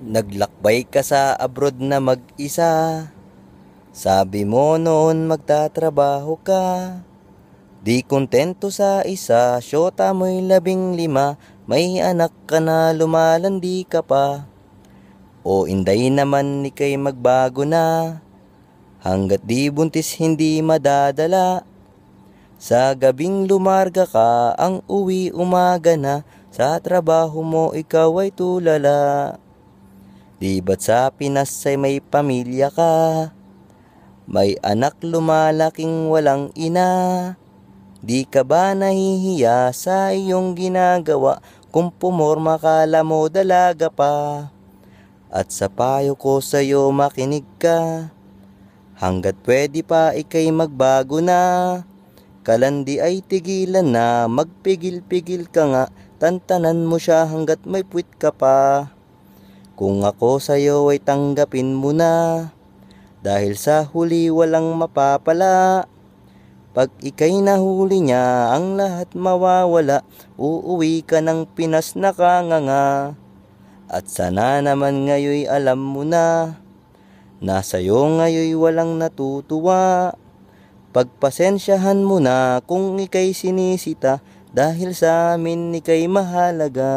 Naglakbay ka sa abroad na mag-isa. Sabi mo noon magtatrabaho ka. Di kontento sa isa, syota mo'y 15. May anak ka na, lumalandi ka pa. O inday naman ika'y magbago na. Hanggat di buntis hindi madadala. Sa gabing lumarga ka, ang uwi umaga na. Sa trabaho mo ikaw ay tulala. Di ba't sa Pinas ay may pamilya ka? May anak lumalaking walang ina. Di ka ba nahihiya sa iyong ginagawa? Kung pumorma kala mo dalaga pa. At sa payo ko sa'yo makinig ka. Hanggat pwede pa ika'y magbago na. Kalandi ay tigilan na, magpigil-pigil ka nga. Tantanan mo siya hanggat may puwit ka pa. Kung ako sa'yo ay tanggapin mo na. Dahil sa huli walang mapapala. Pag ika'y nahuli niya, ang lahat mawawala. Uuwi ka ng Pinas nakanganga. At sana naman ngayoy alam mo na. Na sa'yo ngayoy walang natutuwa. Pagpasensyahan mo na kung ika'y sinisita. Dahil sa amin ika'y mahalaga.